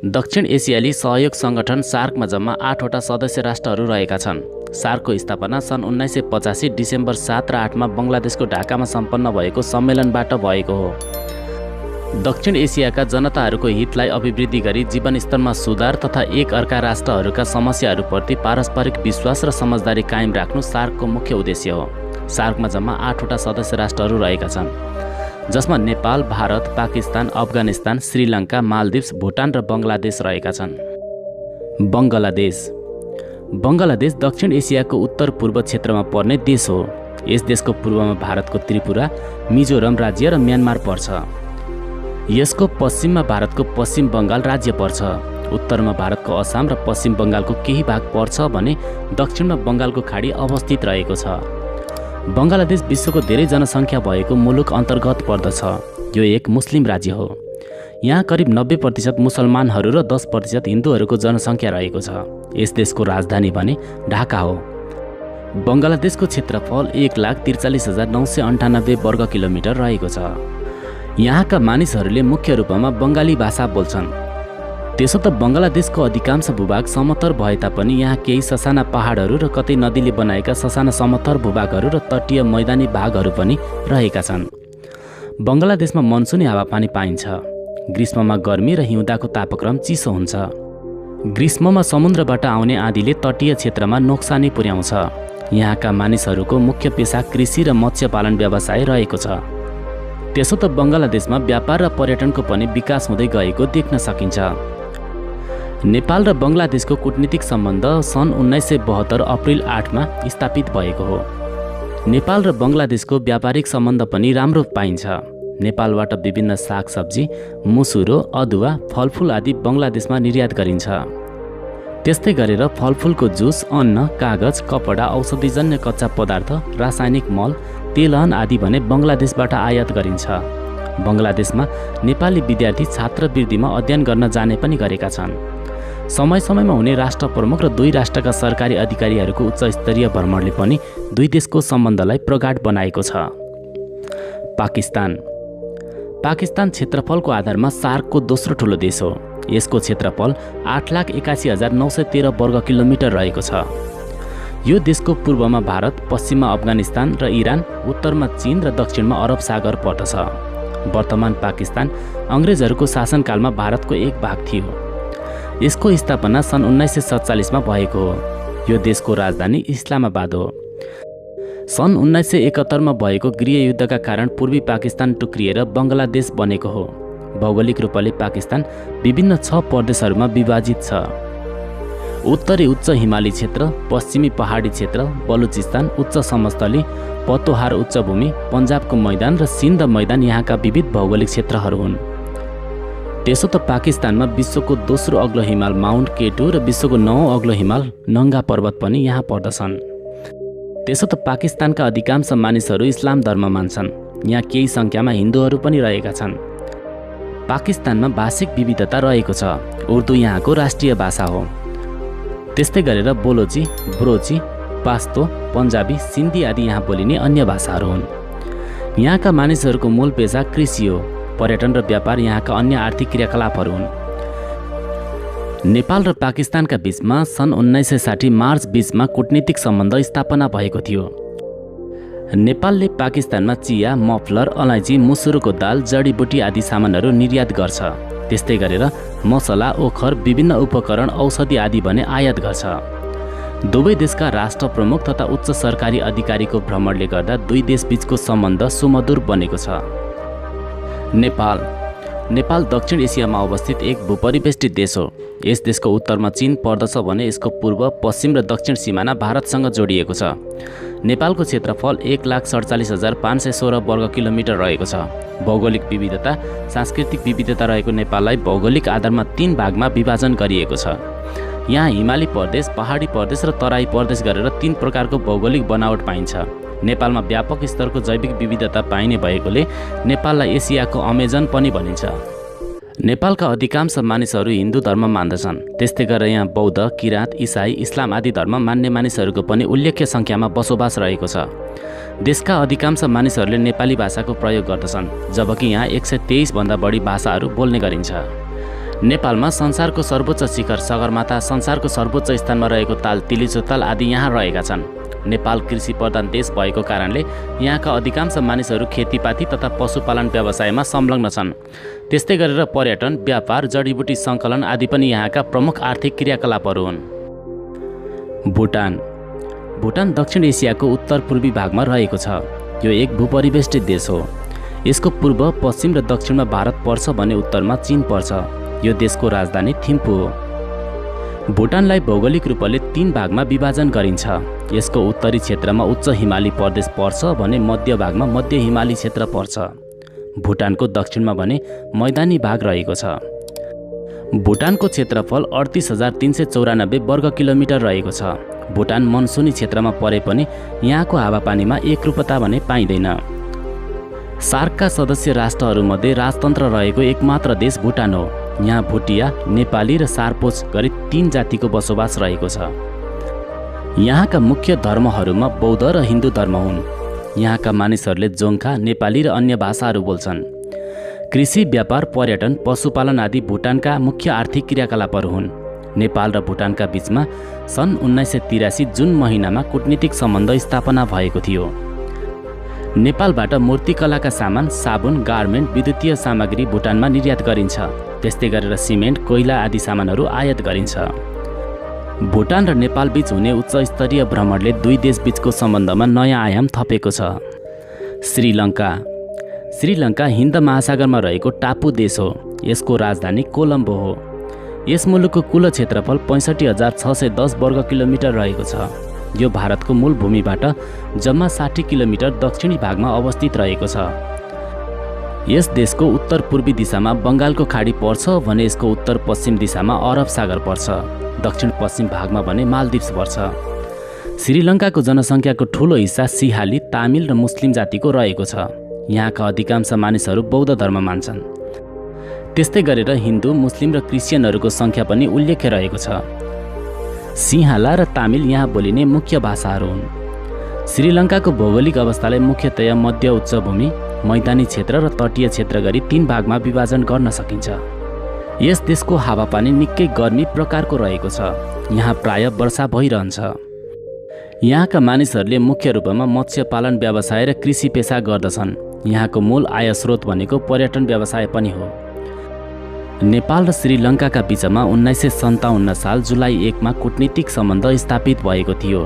दक्षिण एसियाली सहयोग सङ्गठन सार्कमा जम्मा 8वटा सदस्य राष्ट्रहरू रहेका छन्। सार्कको स्थापना सन् 1985 डिसेम्बर 7 र 8मा बङ्गलादेशको ढाकामा सम्पन्न भएको सम्मेलनबाट भएको हो। दक्षिण एसियाका जनताहरूको हितलाई अभिवृद्धि गरी जीवनस्तरमा सुधार तथा एक अर्का राष्ट्रहरूका समस्याहरूप्रति पारस्परिक विश्वास र समझदारी कायम राख्नु सार्कको मुख्य उद्देश्य हो। सार्कमा जम्मा 8वटा सदस्य राष्ट्रहरू रहेका छन्, जसमा नेपाल, भारत, पाकिस्तान, अफगानिस्तान, श्रीलङ्का, मालदिप्स, भुटान र बङ्गलादेश रहेका छन्। बङ्गलादेश दक्षिण एसियाको उत्तर पूर्व क्षेत्रमा पर्ने देश हो। यस देशको पूर्वमा भारतको त्रिपुरा, मिजोरम राज्य र म्यानमार पर्छ। यसको पश्चिममा भारतको पश्चिम बङ्गाल राज्य पर्छ। उत्तरमा भारतको असम र पश्चिम बङ्गालको केही भाग पर्छ भने दक्षिणमा बङ्गालको खाडी अवस्थित रहेको छ। बङ्गलादेश विश्वको धेरै जनसङ्ख्या भएको मुलुक अन्तर्गत पर्दछ। यो एक मुस्लिम राज्य हो। यहाँ करिब 90% मुसलमानहरू र 10% हिन्दूहरूको जनसङ्ख्या रहेको छ। यस देशको राजधानी भने ढाका हो। बङ्गलादेशको क्षेत्रफल 1,43,998 वर्ग किलोमिटर रहेको छ। यहाँका मानिसहरूले मुख्य रूपमा बङ्गाली भाषा बोल्छन्। त्यसो त बङ्गलादेशको अधिकांश भूभाग समतल भए तापनि यहाँ केही ससाना पहाडहरू र कतै नदीले बनाएका ससाना समतल भूभागहरू र तटीय मैदानी भागहरू पनि रहेका छन्। बङ्गलादेशमा मनसुनी हावापानी पाइन्छ। ग्रीष्ममा गर्मी र हिउँदाको तापक्रम चिसो हुन्छ। ग्रीष्ममा समुद्रबाट आउने आँधीले तटीय क्षेत्रमा नोक्सानी पुर्याउँछ। यहाँका मानिसहरूको मुख्य पेसा कृषि र मत्स्य पालन व्यवसाय रहेको छ। त्यसो त बङ्गलादेशमा व्यापार र पर्यटनको पनि विकास हुँदै गएको देख्न सकिन्छ। नेपाल र बङ्गलादेशको कूटनीतिक सम्बन्ध सन् 1972 अप्रिल 8मा स्थापित भएको हो। नेपाल र बङ्गलादेशको व्यापारिक सम्बन्ध पनि राम्रो पाइन्छ। नेपालबाट विभिन्न सागसब्जी, मुसुरो, अदुवा, फलफुल आदि बङ्गलादेशमा निर्यात गरिन्छ। त्यस्तै गरेर फलफुलको जुस, अन्न, कागज, कपडा, औषधिजन्य कच्चा पदार्थ, रासायनिक मल, तेलहन आदि भने बङ्गलादेशबाट आयात गरिन्छ। बङ्गलादेशमा नेपाली विद्यार्थी छात्रवृत्तिमा अध्ययन गर्न जाने पनि गरेका छन्। समय समयमा हुने राष्ट्र प्रमुख र दुई राष्ट्रका सरकारी अधिकारीहरूको उच्च स्तरीय भ्रमणले पनि दुई देशको सम्बन्धलाई प्रगाढ बनाएको छ। पाकिस्तान क्षेत्रफलको आधारमा सार्कको दोस्रो ठुलो देश हो। यसको क्षेत्रफल 8,81,913 वर्ग किलोमिटर रहेको छ। यो देशको पूर्वमा भारत, पश्चिममा अफगानिस्तान र इरान, उत्तरमा चीन र दक्षिणमा अरब सागर पर्दछ। वर्तमान पाकिस्तान अङ्ग्रेजहरूको शासनकालमा भारतको एक भाग थियो। यसको स्थापना सन् 1947 भएको हो। यो देशको राजधानी इस्लामाबाद हो। सन् 1971 भएको गृहयुद्धका कारण पूर्वी पाकिस्तान टुक्रिएर बङ्गलादेश बनेको हो। भौगोलिक रूपले पाकिस्तान विभिन्न 6 प्रदेशहरूमा विभाजित छ। उत्तरी उच्च हिमाली क्षेत्र, पश्चिमी पहाडी क्षेत्र, बलुचिस्तान उच्च समस्थली, पतोहार उच्चभूमि, पन्जाबको मैदान र सिन्ध मैदान यहाँका विविध भौगोलिक क्षेत्रहरू हुन्। त्यसो त पाकिस्तानमा विश्वको दोस्रो अग्लो हिमाल माउन्ट केटु र विश्वको 9औं अग्लो हिमाल नङ्गा पर्वत पनि यहाँ पर्दछन्। त्यसो त पाकिस्तानका अधिकांश मानिसहरू इस्लाम धर्म मान्छन्। यहाँ केही सङ्ख्यामा हिन्दूहरू पनि रहेका छन्। पाकिस्तानमा भाषिक विविधता रहेको छ। उर्दू यहाँको राष्ट्रिय भाषा हो। त्यस्तै गरेर बोलोची, ब्रोची, पास्तो, पन्जाबी, सिन्धी आदि यहाँ बोलिने अन्य भाषाहरू हुन्। यहाँका मानिसहरूको मूल पेसा कृषि हो। पर्यटन र व्यापार यहाँका अन्य आर्थिक क्रियाकलापहरू हुन्। नेपाल र पाकिस्तानका बीचमा सन् 1960 मार्च 20मा कूटनीतिक सम्बन्ध स्थापना भएको थियो। नेपालले पाकिस्तानमा चिया, मफलर, अलैँची, मुसुरोको दाल, जडीबुटी आदि सामानहरू निर्यात गर्छ। त्यस्तै गरेर मसला, ओखर, विभिन्न उपकरण, औषधि आदि भने आयात गर्छ। दुवै देशका राष्ट्र प्रमुख तथा उच्च सरकारी अधिकारीको भ्रमणले गर्दा दुई देशबीचको सम्बन्ध सुमधुर बनेको छ। नेपाल दक्षिण एसियामा अवस्थित एक भूपरिवेष्टित देश हो। यस देशको उत्तरमा चीन पर्दछ भने यसको पूर्व, पश्चिम र दक्षिण सिमाना भारतसँग जोडिएको छ। नेपालको क्षेत्रफल 1,47,516 वर्ग किलोमिटर रहेको छ। भौगोलिक विविधता, सांस्कृतिक विविधता रहेको नेपाललाई भौगोलिक आधारमा 3 भागमा विभाजन गरिएको छ। यहाँ हिमाली प्रदेश, पहाडी प्रदेश र तराई प्रदेश गरेर 3 प्रकारको भौगोलिक बनावट पाइन्छ। नेपालमा व्यापक स्तरको जैविक विविधता पाइने भएकोले नेपाललाई एसियाको अमेजन पनि भनिन्छ। नेपालका अधिकांश मानिसहरू हिन्दू धर्म मान्दछन्। त्यस्तै गरेर यहाँ बौद्ध, किराँत, इसाई, इस्लाम आदि धर्म मान्ने मानिसहरूको पनि उल्लेख्य सङ्ख्यामा बसोबास रहेको छ। देशका अधिकांश मानिसहरूले नेपाली भाषाको प्रयोग गर्दछन्, जबकि यहाँ 123 भन्दा बढी भाषाहरू बोल्ने गरिन्छ। नेपालमा संसारको सर्वोच्च शिखर सगरमाथा, संसारको सर्वोच्च स्थानमा रहेको ताल तिलिचोताल आदि यहाँ रहेका छन्। नेपाल कृषि प्रधान देश भएको कारणले यहाँका अधिकांश मानिसहरू खेतीपाती तथा पशुपालन व्यवसायमा संलग्न छन्। त्यस्तै गरेर पर्यटन, व्यापार, जडीबुटी सङ्कलन आदि पनि यहाँका प्रमुख आर्थिक क्रियाकलापहरू हुन्। भुटान दक्षिण एसियाको उत्तर पूर्वी भागमा रहेको छ। यो एक भूपरिवेष्टित देश हो। यसको पूर्व, पश्चिम र दक्षिणमा भारत पर्छ भने उत्तरमा चीन पर्छ। यो देशको राजधानी थिम्पू हो। भुटानलाई भौगोलिक रूपले 3 भागमा विभाजन गरिन्छ। यसको उत्तरी क्षेत्रमा उच्च हिमाली प्रदेश पर्छ भने मध्य भागमा मध्य हिमाली क्षेत्र पर्छ। भुटानको दक्षिणमा भने मैदानी भाग रहेको छ। भुटानको क्षेत्रफल 38,394 वर्ग किलोमिटर रहेको छ। भुटान मनसुनी क्षेत्रमा परे पनि यहाँको हावापानीमा एकरूपता भने पाइँदैन। सार्कका सदस्य राष्ट्रहरूमध्ये राजतन्त्र रहेको एकमात्र देश भुटान हो। यहाँ भुटिया, नेपाली र सार्पोच गरी 3 जातिको बसोबास रहेको छ। यहाँका मुख्य धर्महरूमा बौद्ध र हिन्दू धर्म हुन्। यहाँका मानिसहरूले जोङ्खा, नेपाली र अन्य भाषाहरू बोल्छन्। कृषि, व्यापार, पर्यटन, पशुपालन आदि भुटानका मुख्य आर्थिक क्रियाकलापहरू हुन्। नेपाल र भुटानका बीचमा सन् 1983 जुन महिनामा कूटनीतिक सम्बन्ध स्थापना भएको थियो। नेपालबाट मूर्तिकलाका सामान, साबुन, गार्मेन्ट, विद्युतीय सामग्री भुटानमा निर्यात गरिन्छ। त्यस्तै गरेर सिमेन्ट, कोइला आदि सामानहरू आयात गरिन्छ। भुटान र नेपाल बीच हुने उच्च स्तरीय भ्रमणले दुई देशबीचको सम्बन्धमा नयाँ आयाम थपेको छ। श्रीलङ्का हिन्द महासागरमा रहेको टापु देश हो। यसको राजधानी कोलम्बो हो। यस मुलुकको कुल क्षेत्रफल 65,610 वर्ग किलोमिटर रहेको छ। यो भारतको मूल भूमिबाट जम्मा 60 किलोमिटर दक्षिणी भागमा अवस्थित रहेको छ। यस देशको उत्तर पूर्वी दिशामा बङ्गालको खाडी पर्छ भने यसको उत्तर पश्चिम दिशामा अरब सागर पर्छ। दक्षिण पश्चिम भागमा भने मालदिप्स पर्छ। श्रीलङ्काको जनसङ्ख्याको ठूलो हिस्सा सिहाली, तामिल र मुस्लिम जातिको रहेको छ। यहाँका अधिकांश मानिसहरू बौद्ध धर्म मान्छन्। त्यस्तै गरेर हिन्दू, मुस्लिम र क्रिस्चियनहरूको सङ्ख्या पनि उल्लेख्य रहेको छ। सिंहाला र तामिल यहाँ बोलिने मुख्य भाषाहरू हुन्। श्रीलङ्काको भौगोलिक अवस्थालाई मुख्यतया मध्य उच्चभूमि, मैदानी क्षेत्र र तटीय क्षेत्र गरी 3 भागमा विभाजन गर्न सकिन्छ। यस देशको हावापानी निकै गर्मी प्रकारको रहेको छ। यहाँ प्राय वर्षा भइरहन्छ। यहाँका मानिसहरूले मुख्य रूपमा मत्स्य पालन व्यवसाय र कृषि पेसा गर्दछन्। यहाँको मूल आय स्रोत भनेको पर्यटन व्यवसाय पनि हो। नेपाल र श्रीलङ्काका बीचमा 1957 साल जुलाई 1 मा कूटनीतिक सम्बन्ध स्थापित भएको थियो।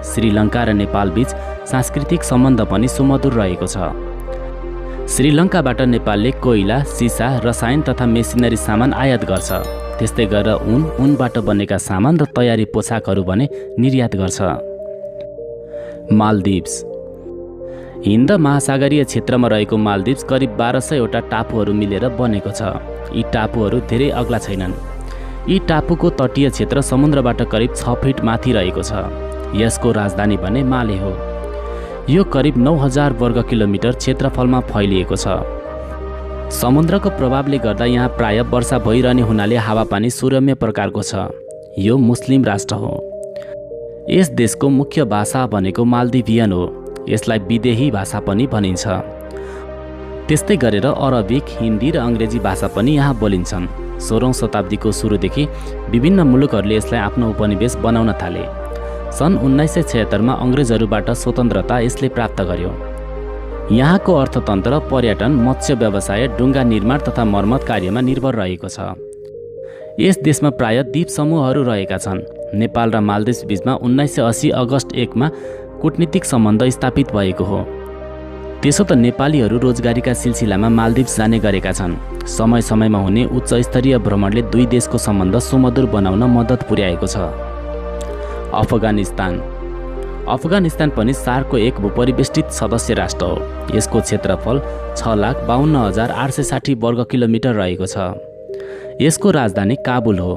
श्रीलङ्का र नेपाल बीच सांस्कृतिक सम्बन्ध पनि सुमधुर रहेको छ। श्रीलङ्काबाट नेपालले कोइला, सिसा, रसायन तथा मेसिनरी सामान आयात गर्छ। त्यस्तै गरेर उनबाट बनेका सामान र तयारी पोसाकहरू भने निर्यात गर्छ। मालदिप्स हिन्द महासागरीय क्षेत्रमा रहेको मालदिप्स करिब 1200 वटा टापुहरू मिलेर बनेको छ। यी टापुहरू धेरै अग्ला छैनन्। यी टापुको तटीय क्षेत्र समुद्रबाट करिब 6 फिट माथि रहेको छ। यसको राजधानी भने माले हो। यो करिब 9000 वर्ग किलोमिटर क्षेत्रफलमा फैलिएको छ। समुद्रको प्रभावले गर्दा यहाँ प्राय वर्षा भइरहने हुनाले हावापानी सुरम्य प्रकारको छ। यो मुस्लिम राष्ट्र हो। यस देशको मुख्य भाषा भनेको मालदिभियन हो। यसलाई विदेही भाषा पनि भनिन्छ। त्यस्तै गरेर अरबिक, हिन्दी र अङ्ग्रेजी भाषा पनि यहाँ बोलिन्छन्। 16औं शताब्दीको सुरुदेखि विभिन्न मुलुकहरूले यसलाई आफ्नो उपनिवेश बनाउन थाले। सन् 1976 मा अङ्ग्रेजहरूबाट स्वतन्त्रता यसले प्राप्त गर्यो। यहाँको अर्थतन्त्र पर्यटन, मत्स्य व्यवसाय, डुङ्गा निर्माण तथा मर्मत कार्यमा निर्भर रहेको छ। यस देशमा प्राय द्वीप समूहहरू रहेका छन्। नेपाल र मालदिप्स बीचमा 1980 अगस्ट 1 मा कूटनीतिक सम्बन्ध स्थापित भएको हो। त्यसो त नेपालीहरू रोजगारीका सिलसिलामा मालदिप्स जाने गरेका छन्। समय समयमा हुने उच्च स्तरीय भ्रमणले दुई देशको सम्बन्ध सुमधुर बनाउन मद्दत पुर्याएको छ। अफगानिस्तान पनि सार्कको एक भूपरिवेष्टित सदस्य राष्ट्र हो। यसको क्षेत्रफल 6,52,860 वर्ग किलोमिटर रहेको छ। यसको राजधानी काबुल हो।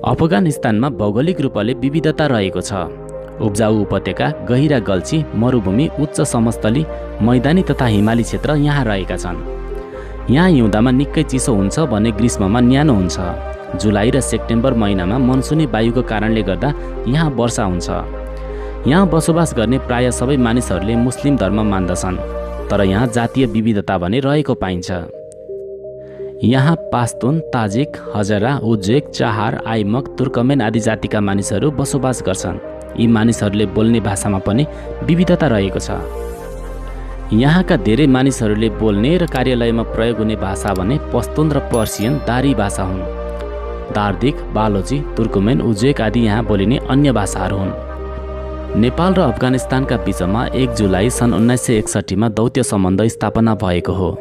अफगानिस्तानमा भौगोलिक रूपले विविधता रहेको छ। उब्जाउ उपत्यका, गहिरा गल्छी, मरुभूमि, उच्च समस्थली, मैदानी तथा हिमाली क्षेत्र यहाँ रहेका छन्। यहाँ हिउँदामा निकै चिसो हुन्छ भने ग्रीष्ममा न्यानो हुन्छ। जुलाई र सेप्टेम्बर महिनामा मनसुनी वायुको कारणले गर्दा यहाँ वर्षा हुन्छ। यहाँ बसोबास गर्ने प्राय सबै मानिसहरूले मुस्लिम धर्म मान्दछन्, तर यहाँ जातीय विविधता भने रहेको पाइन्छ। यहाँ पास्तुन, Tajik, Hazra, Uzbek, Chahar, आइमक, Turkmen आदि जातिका मानिसहरू बसोबास गर्छन्। यी मानिसहरूले बोल्ने भाषामा पनि विविधता रहेको छ। यहाँका धेरै मानिसहरूले बोल्ने र कार्यालयमा प्रयोग हुने भाषा भने पस्तुन र पर्सियन दारी भाषा हुन्। दार्दिक, बालोची, तुर्कमेन, उज्बेक आदि यहाँ बोलिने अन्य भाषाहरू हुन्। नेपाल र अफगानिस्तानका बीचमा 1 जुलाई सन् 1961 मा दौत्य सम्बन्ध स्थापना भएको हो।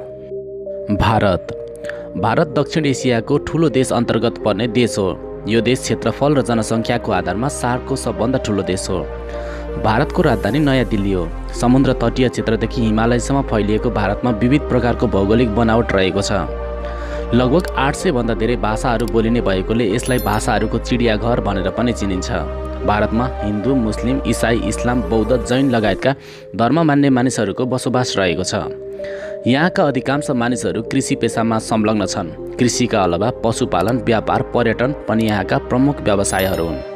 भारत दक्षिण एसियाको ठुलो देश अन्तर्गत पर्ने देश हो। यो देश क्षेत्रफल र जनसङ्ख्याको आधारमा सार्कको सबभन्दा ठुलो देश हो। भारतको राजधानी नयाँ दिल्ली हो। समुद्र तटीय क्षेत्रदेखि हिमालयसम्म फैलिएको भारतमा विविध प्रकारको भौगोलिक बनावट रहेको छ। लगभग 800 भन्दा धेरै भाषाहरू बोलिने भएकोले यसलाई भाषाहरूको चिडियाघर भनेर पनि चिनिन्छ। भारतमा हिन्दू, मुस्लिम, इसाई, इस्लाम, बौद्ध, जैन लगायतका धर्म मान्ने मानिसहरूको बसोबास रहेको छ। यहाँका अधिकांश मानिसहरू कृषि पेसामा संलग्न छन्। कृषिका अलावा पशुपालन, व्यापार, पर्यटन पनि यहाँका प्रमुख व्यवसायहरू हुन्।